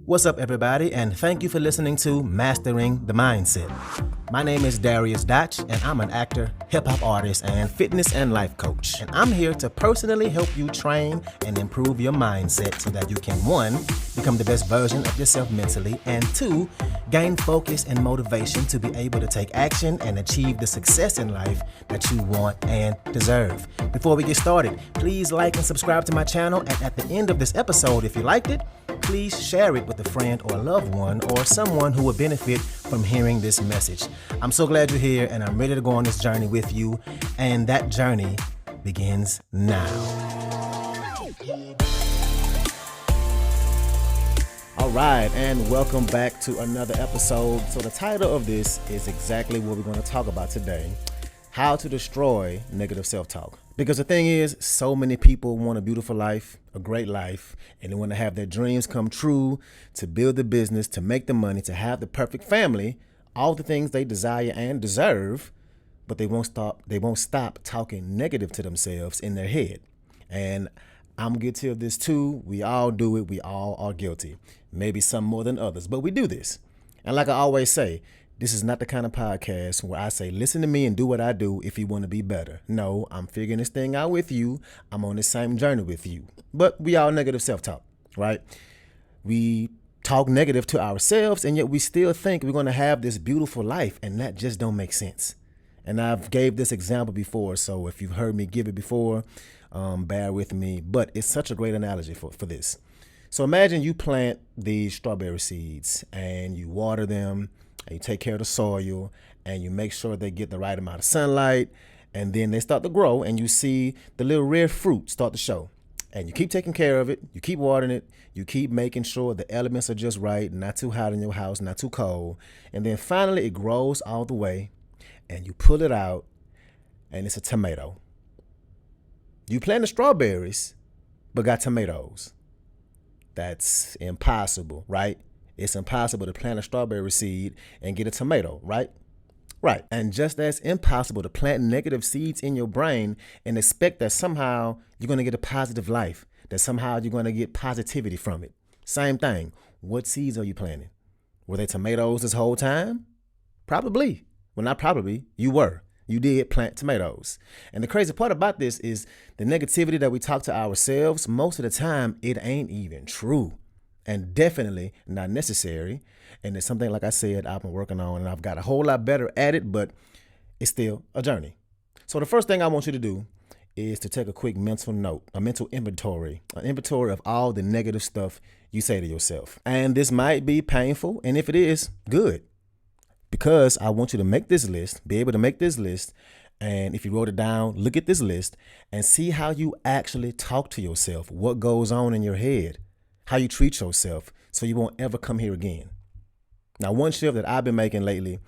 What's up, everybody, and thank you for listening to Mastering the Mindset. My name is Dariusdotch, and I'm an actor, hip-hop artist, and fitness and life coach. And I'm here to personally help you train and improve your mindset so that you can, 1, become the best version of yourself mentally, and 2, gain focus and motivation to be able to take action and achieve the success in life that you want and deserve. Before we get started, please like and subscribe to my channel, and at the end of this episode, if you liked it, please share it with a friend or a loved one or someone who would benefit from hearing this message. I'm so glad you're here, and I'm ready to go on this journey with you, and that journey begins now. All right, and welcome back to another episode. So the title of this is exactly what we're going to talk about today: how to destroy negative self-talk. Because the thing is, so many people want a beautiful life, a great life, and they want to have their dreams come true, to build the business, to make the money, to have the perfect family, all the things they desire and deserve, but they won't stop talking negative to themselves in their head. And I'm guilty of this too. We all do it. We all are guilty. Maybe some more than others, but we do this. And like I always say, this is not the kind of podcast where I say, listen to me and do what I do if you want to be better. No, I'm figuring this thing out with you. I'm on the same journey with you. But we all negative self-talk, right? We talk negative to ourselves, and yet we still think we're going to have this beautiful life, and that just don't make sense. And I've gave this example before, so if you've heard me give it before, bear with me. But it's such a great analogy for this. So imagine you plant these strawberry seeds, and you water them, and you take care of the soil, and you make sure they get the right amount of sunlight, and then they start to grow, and you see the little red fruit start to show. And you keep taking care of it, you keep watering it, you keep making sure the elements are just right, not too hot in your house, not too cold, and then finally it grows all the way, and you pull it out, and it's a tomato. You planted strawberries, but got tomatoes. That's impossible, right? It's impossible to plant a strawberry seed and get a tomato, right? Right. And just as impossible to plant negative seeds in your brain and expect that somehow you're going to get a positive life, that somehow you're going to get positivity from it. Same thing. What seeds are you planting? Were they tomatoes this whole time? Probably. Well, not probably. You were. You did plant tomatoes. And the crazy part about this is the negativity that we talk to ourselves, most of the time, it ain't even true. And definitely not necessary. And it's something, like I said, I've been working on, and I've got a whole lot better at it, but it's still a journey. So the first thing I want you to do is to take a quick mental note, a mental inventory, an inventory of all the negative stuff you say to yourself. And this might be painful, and if it is, good. Because I want you to make this list, be able to make this list, and if you wrote it down, look at this list and see how you actually talk to yourself, what goes on in your head, how you treat yourself, so you won't ever come here again. Now, one shift that I've been making lately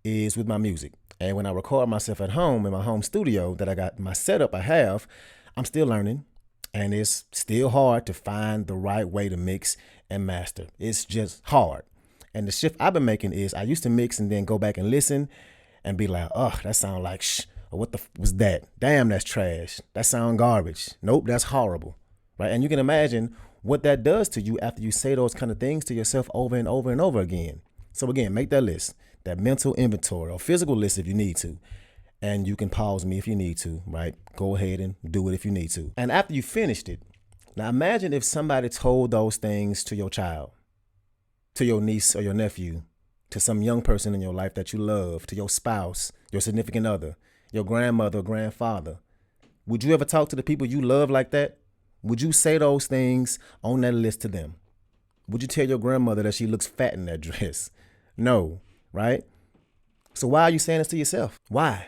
is with my music. And when I record myself at home in my home studio that I got, my setup I'm still learning. And it's still hard to find the right way to mix and master. It's just hard. And the shift I've been making is I used to mix and then go back and listen and be like, oh, that sound like shh. Or what the was that? Damn, that's trash. That sound garbage. Nope, that's horrible. Right? And you can imagine what that does to you after you say those kind of things to yourself over and over and over again. So again, make that list, that mental inventory or physical list if you need to. And you can pause me if you need to, right? Go ahead and do it if you need to. And after you finished it, now imagine if somebody told those things to your child, to your niece or your nephew, to some young person in your life that you love, to your spouse, your significant other, your grandmother or grandfather. Would you ever talk to the people you love like that? Would you say those things on that list to them? Would you tell your grandmother that she looks fat in that dress? No, right? So why are you saying this to yourself? Why?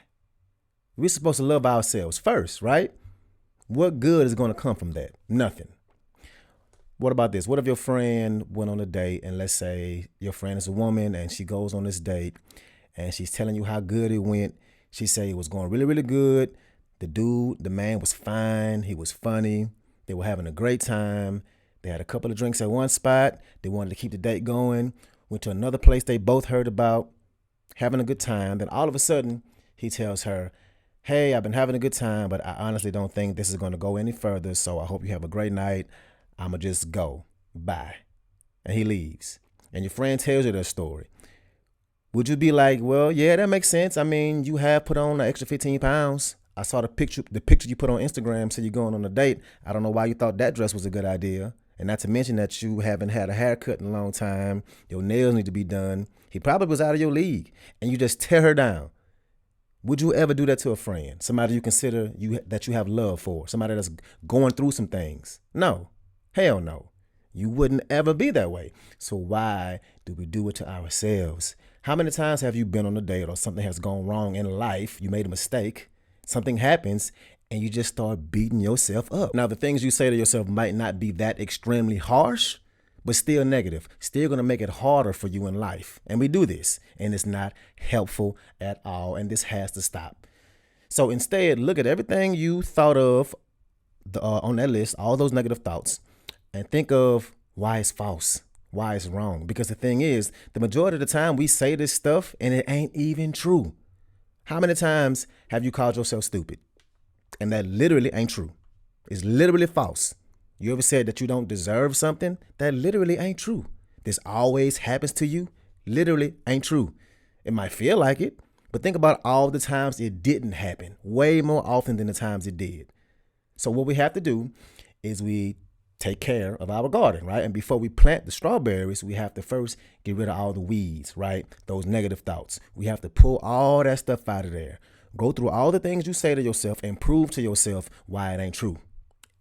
We're supposed to love ourselves first, right? What good is going to come from that? Nothing. What about this? What if your friend went on a date, and let's say your friend is a woman and she goes on this date and she's telling you how good it went. She said it was going really, really good. The man was fine. He was funny. They were having a great time. They had a couple of drinks at one spot. They wanted to keep the date going. Went to another place they both heard about, having a good time. Then all of a sudden, he tells her, hey, I've been having a good time, but I honestly don't think this is going to go any further. So I hope you have a great night. I'm going to just go. Bye. and he leaves, and your friend tells you their story, would you be like, well, yeah, that makes sense. I mean, you have put on an extra 15 pounds. I saw the picture you put on Instagram, so you're going on a date. I don't know why you thought that dress was a good idea. And not to mention that you haven't had a haircut in a long time. Your nails need to be done. He probably was out of your league, and you just tear her down. Would you ever do that to a friend? Somebody you consider that you have love for? Somebody that's going through some things? No. Hell no. You wouldn't ever be that way. So why do we do it to ourselves? How many times have you been on a date or something has gone wrong in life? You made a mistake. Something happens and you just start beating yourself up. Now, the things you say to yourself might not be that extremely harsh, but still negative, still going to make it harder for you in life. And we do this, and it's not helpful at all, and this has to stop. So instead, look at everything you thought of on that list, all those negative thoughts, and think of why it's false, why it's wrong. Because the thing is, the majority of the time we say this stuff, and it ain't even true. How many times have you called yourself stupid? And that literally ain't true. It's literally false. You ever said that you don't deserve something? That literally ain't true. This always happens to you? Literally ain't true. It might feel like it, but think about all the times it didn't happen, way more often than the times it did. So what we have to do is we take care of our garden, right? And before we plant the strawberries, we have to first get rid of all the weeds, right? Those negative thoughts. We have to pull all that stuff out of there. Go through all the things you say to yourself and prove to yourself why it ain't true.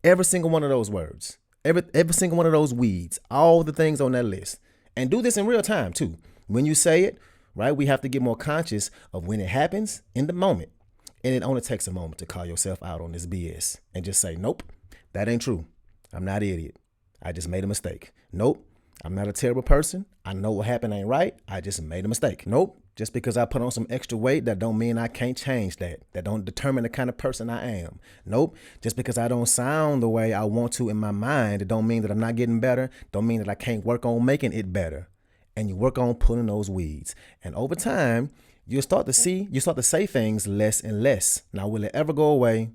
Every single one of those words, every single one of those weeds, all the things on that list. And do this in real time too. When you say it, right, we have to get more conscious of when it happens in the moment. And it only takes a moment to call yourself out on this BS and just say, nope, that ain't true. I'm not an idiot. I just made a mistake. Nope, I'm not a terrible person. I know what happened ain't right. I just made a mistake. Nope, just because I put on some extra weight, that don't mean I can't change that. That don't determine the kind of person I am. Nope, just because I don't sound the way I want to in my mind, it don't mean that I'm not getting better. Don't mean that I can't work on making it better. And you work on pulling those weeds. And over time, you start to say things less and less. Now, will it ever go away?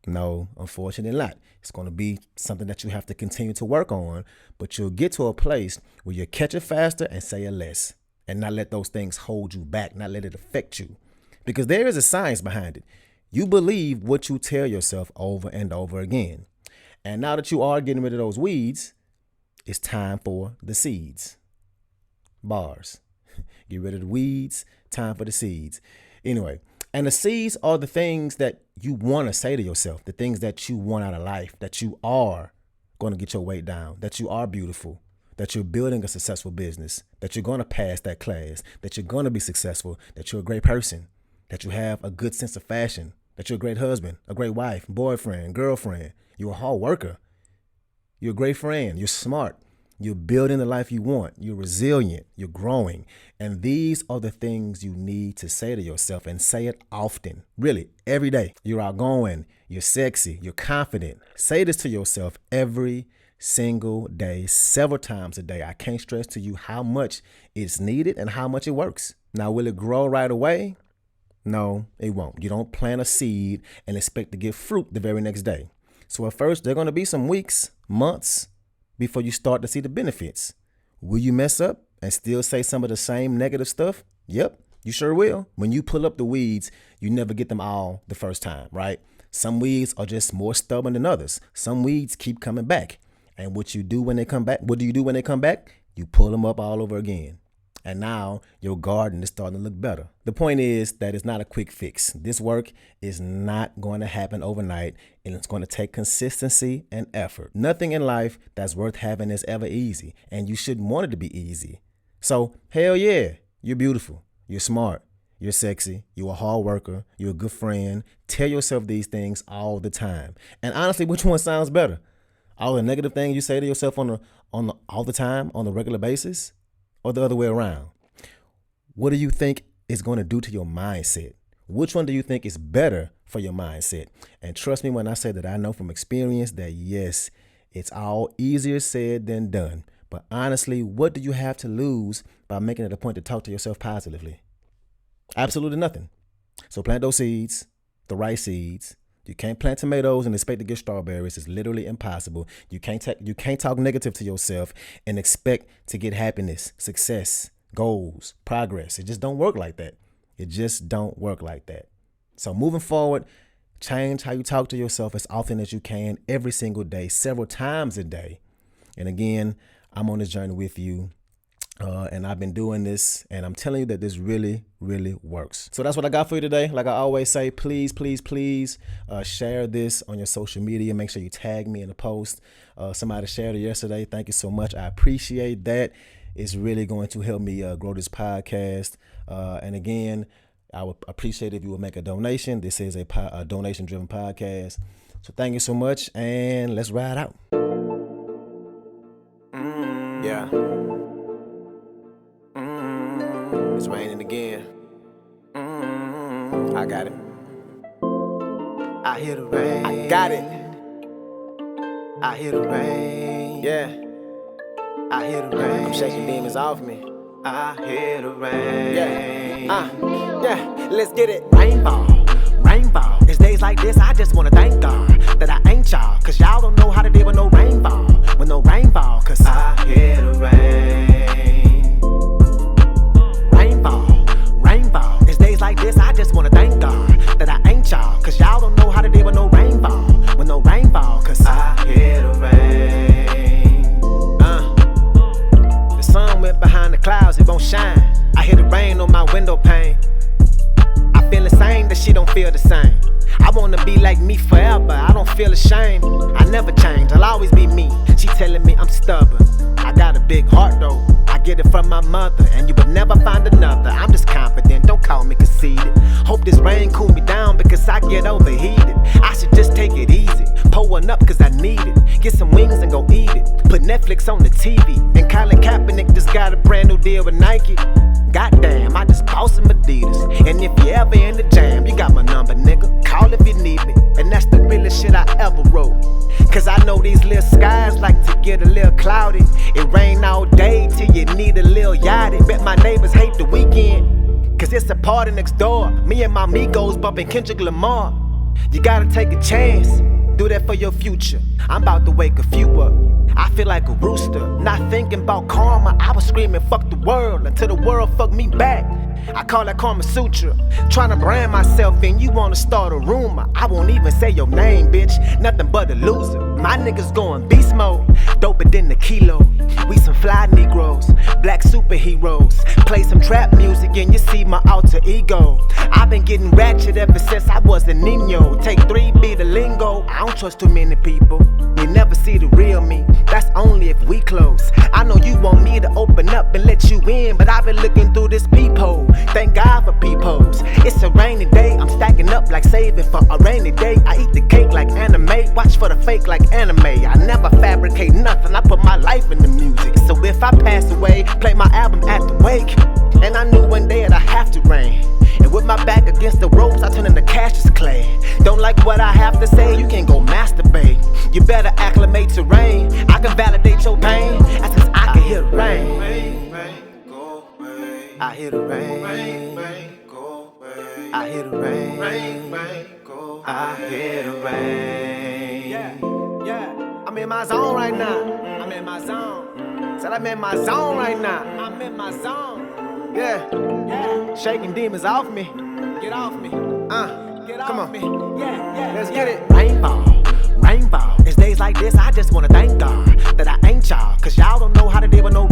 No, unfortunately not. It's going to be something that you have to continue to work on, but you'll get to a place where you catch it faster and say it less, and not let those things hold you back, not let it affect you. Because there is a science behind it. You believe what you tell yourself over and over again. And now that you are getting rid of those weeds, it's time for the seeds. Bars. Get rid of the weeds, time for the seeds. Anyway, and the seeds are the things that you want to say to yourself, the things that you want out of life, that you are going to get your weight down, that you are beautiful, that you're building a successful business, that you're going to pass that class, that you're going to be successful, that you're a great person, that you have a good sense of fashion, that you're a great husband, a great wife, boyfriend, girlfriend, you're a hard worker, you're a great friend, you're smart, you're building the life you want, you're resilient, you're growing. And these are the things you need to say to yourself, and say it often, really, every day. You're outgoing, you're sexy, you're confident. Say this to yourself every single day, several times a day. I can't stress to you how much it's needed and how much it works. Now, will it grow right away? No, it won't. You don't plant a seed and expect to get fruit the very next day. So at first, there are going to be some weeks, months, before you start to see the benefits. Will you mess up and still say some of the same negative stuff? Yep, you sure will. When you pull up the weeds, you never get them all the first time, right? Some weeds are just more stubborn than others. Some weeds keep coming back. And what do you do when they come back? You pull them up all over again. And now your garden is starting to look better. The point is that it's not a quick fix. This work is not going to happen overnight, and it's going to take consistency and effort. Nothing in life that's worth having is ever easy, and you shouldn't want it to be easy. So, hell yeah, you're beautiful, you're smart, you're sexy, you're a hard worker, you're a good friend. Tell yourself these things all the time. And honestly, which one sounds better? All the negative things you say to yourself all the time, on a regular basis? Or the other way around? What do you think is going to do to your mindset? Which one do you think is better for your mindset? And trust me when I say that I know from experience that yes, it's all easier said than done. But honestly, what do you have to lose by making it a point to talk to yourself positively? Absolutely nothing. So plant those seeds, the right seeds. You can't plant tomatoes and expect to get strawberries. It's literally impossible. You can't talk negative to yourself and expect to get happiness, success, goals, progress. It just don't work like that. It just don't work like that. So moving forward, change how you talk to yourself as often as you can, every single day, several times a day. And again, I'm on this journey with you. And I've been doing this, and I'm telling you that this really, really works. So that's what I got for you today. Like I always say, please, please, please share this on your social media. Make sure you tag me in a post. Somebody shared it yesterday. Thank you so much. I appreciate that. It's really going to help me grow this podcast. And again, I would appreciate if you would make a donation. This is a donation-driven podcast. So thank you so much, and let's ride out. Yeah. It's raining again. I got it. I hear the rain. I got it. I hear the rain. Yeah. I hear the rain. I'm shaking demons off me. I hear the rain. Yeah. Let's get it. Rainfall. Rainfall. It's days like this, I just wanna thank God that I ain't y'all. Cause y'all don't know how to deal with no rainfall. With no rainfall. Cause I hear the rain. Rainfall. It's days like this, I just wanna thank God that I ain't y'all. Cause y'all don't know how to deal with no rainfall. With no rainfall. Cause I hear the rain. The sun went behind the clouds, it won't shine. I hear the rain on my window pane. I feel the same, that she don't feel the same. I wanna be like me forever, I don't feel ashamed. I never change, I'll always be me. She telling me I'm stubborn. I got a big heart though, I get it from my mother. And you would never find another, I'm just confident, don't call me conceited. Hope this rain cool me down because I get overheated. I should just take it easy, pour one up cause I need it. Get some wings and go eat it, put Netflix on the TV. And Colin Kaepernick just got a brand new deal with Nike. Goddamn, I just bought some Adidas. And if you ever in the jam, you got my number, nigga. Call if you need me. And that's the realest shit I ever wrote. Cause I know these little skies like to get a little cloudy. It rain all day till you need a little yachty. Bet my neighbors hate the weekend, cause it's a party next door. Me and my amigos bumping Kendrick Lamar. You gotta take a chance, do that for your future. I'm about to wake a few up. I feel like a rooster, not thinking about karma. I was screaming fuck the world until the world fucked me back. I call that Karma Sutra. Trying to brand myself and you wanna start a rumor. I won't even say your name, bitch. Nothing but a loser. My niggas going beast mode, doper than the kilo. We some fly Negroes, black superheroes. Play some trap music and you see my alter ego. I've been getting ratchet ever since I was a Nino. Take 3, be the lingo. I don't trust too many people. You never see the real me, that's only if we close. I know you want me to open up and let you in, but I've been looking through this peephole. Thank God for peepholes. It's a rainy day, I'm stacking up like saving for a rainy day. I eat the cake like anime, watch for the fake like anime. I never fabricate nothing, I put my life in the music. So if I pass away, play my album at the wake. And I knew one day it'd have to rain. And with my back against the ropes, I turn into Cassius Clay. Don't like what I have to say, you can go masturbate. You better acclimate to rain, I can validate your pain. That's cause I can hear the rain. I hear the rain. I hear the rain. I hear the rain. Yeah. I'm in my zone right now. I'm in my zone. Said I'm in my zone right now. I'm in my zone. Yeah. Shaking demons off me. Get off me. Get off come on. Me. Yeah. Let's get it. Rainfall. It's days like this, I just wanna thank God that I ain't y'all. Cause y'all don't know how to deal with no